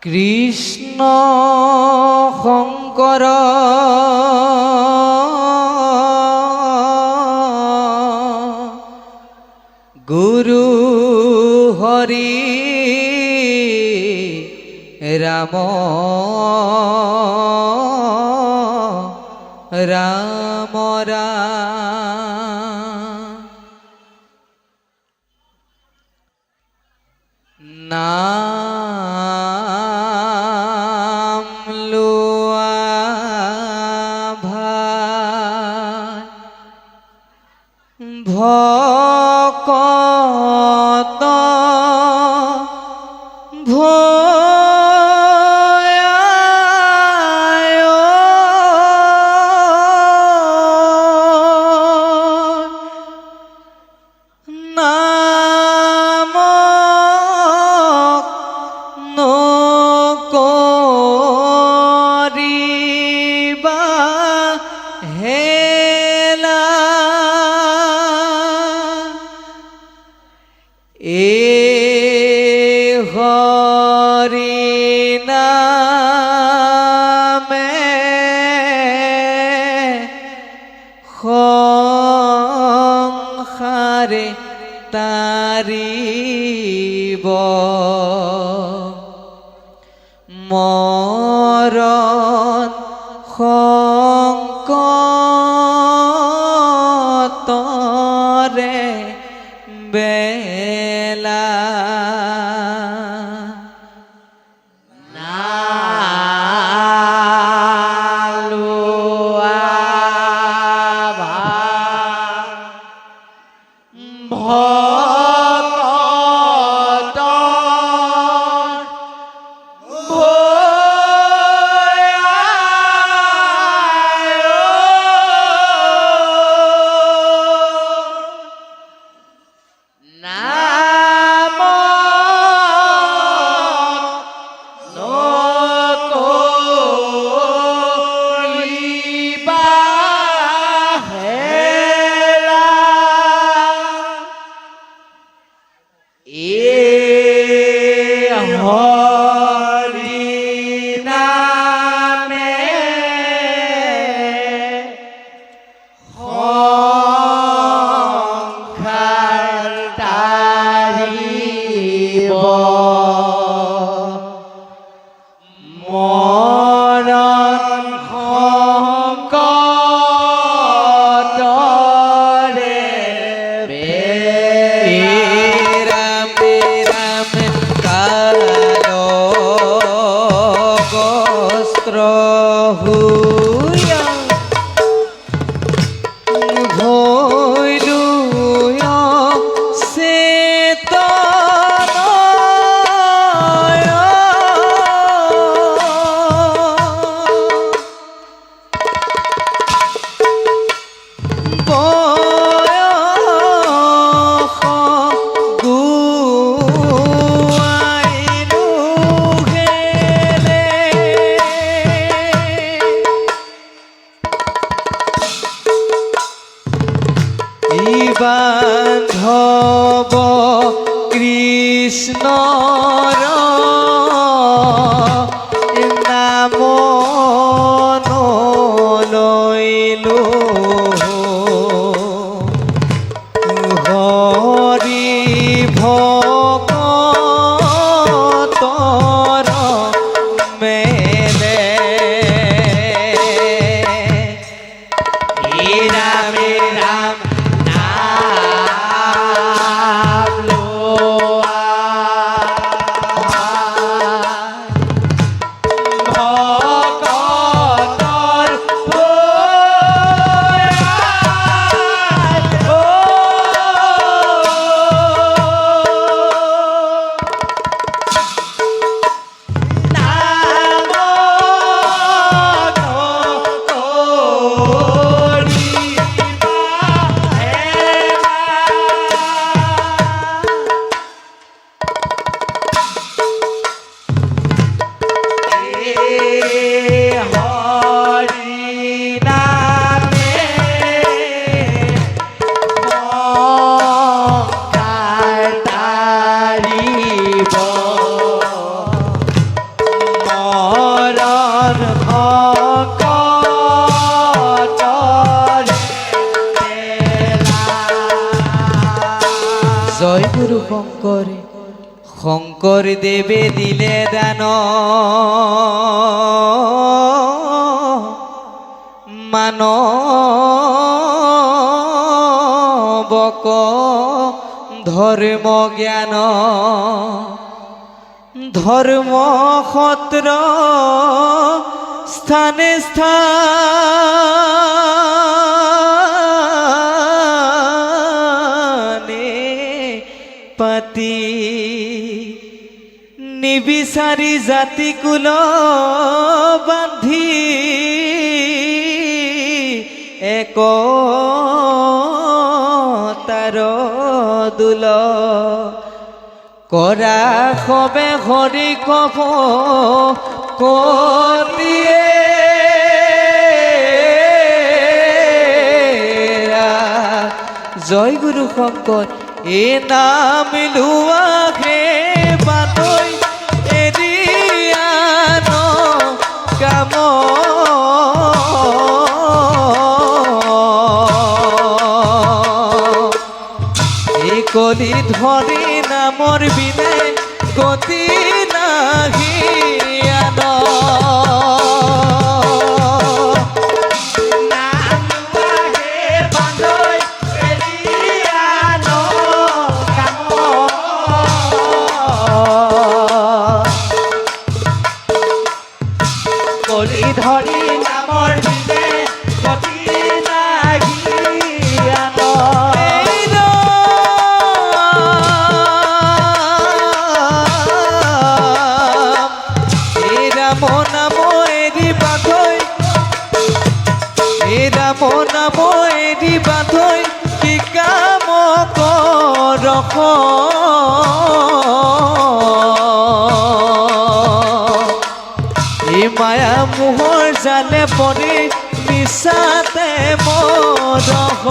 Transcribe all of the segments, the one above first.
কৃষ্ণ শংকৰ গুৰু হৰি ৰাম ৰাম নাম লোৱা ভকত সংসাৰে তাৰিব মৰণ সংকটৰে বেলা বান্ধৱ কৃষ্ণৰ নাম লৈলো হৰি ভকতৰ মেলে ৰাম ৰাম নাম লোৱা জয় গুৰু শঙ্কৰে শঙ্কৰ দেৱে দিলে দান মানৱক ধৰ্ম জ্ঞান ধৰ্ম সত্ৰ স্থানে স্থানে পাতি নিবিচাৰি জাতি কুল বান্ধি একতাৰ দোল কৰা সবে হৰি কব কলিয়ে জয় গুৰু শঙ্কৰ এ নাম লোৱাহে বাটৈ এৰিয়ান কাম কলি ধৰি নামৰ বিনে গতি নাহি আন কলি ধৰি নামৰ বিনে গতি নাহি আন নাম এৰি বান্ধৈ কি কাম কৰখ এই মায়া মোহৰ জালে পৰি মিছাতে মৰহ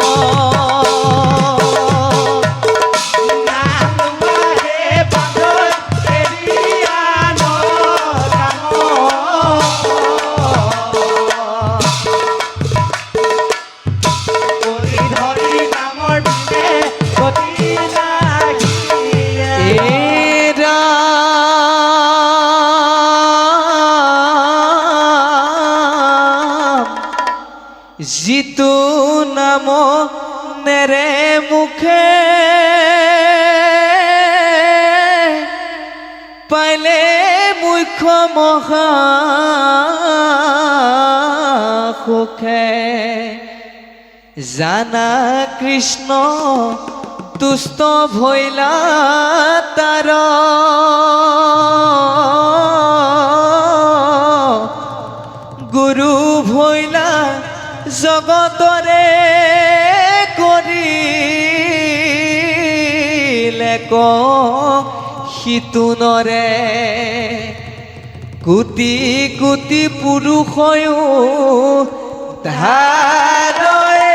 जितु नाम नेरे मुखे पाइले मुख्य महा सुखे जाना कृष्ण तुष्ट भैला तार गुरु भैला জগতরে কৰিলে সিতুনৰে কোটি কোটি পুৰুষয়ো ধাৰয়ে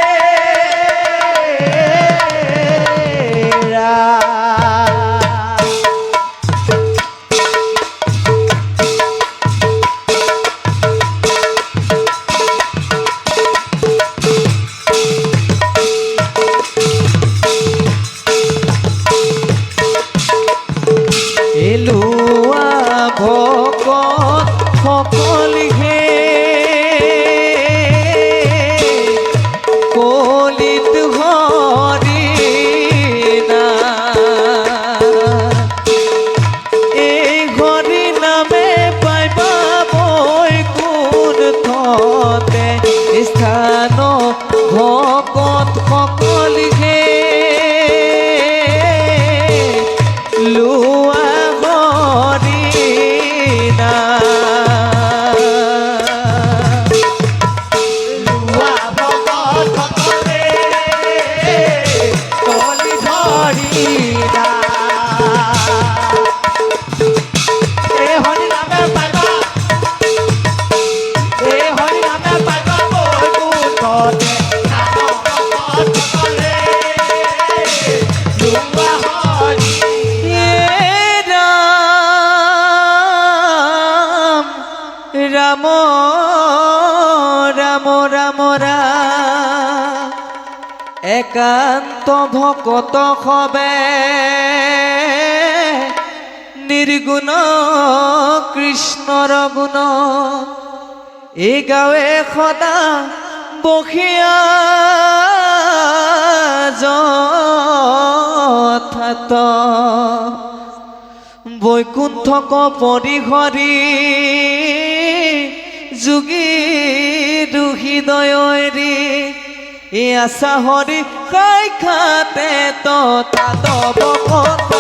স্থান ভকত সকলিহে লোৱা হৰি লোৱা ভকত সকলে কলি ধৰি হৰি নামে পাইবা হৰি নামে পাইবা ৰাম ৰাম ৰাম ৰাম একান্ত ভকত হবে নিৰ্গুণ কৃষ্ণৰ গুণ এই গাৱে সদা বসিয়া যথাত বৈকুণ্ঠক পৰিহৰি যোগী হৃদয় এৰি এই আশা হৰি সাক্ষাতে তথাত ভকত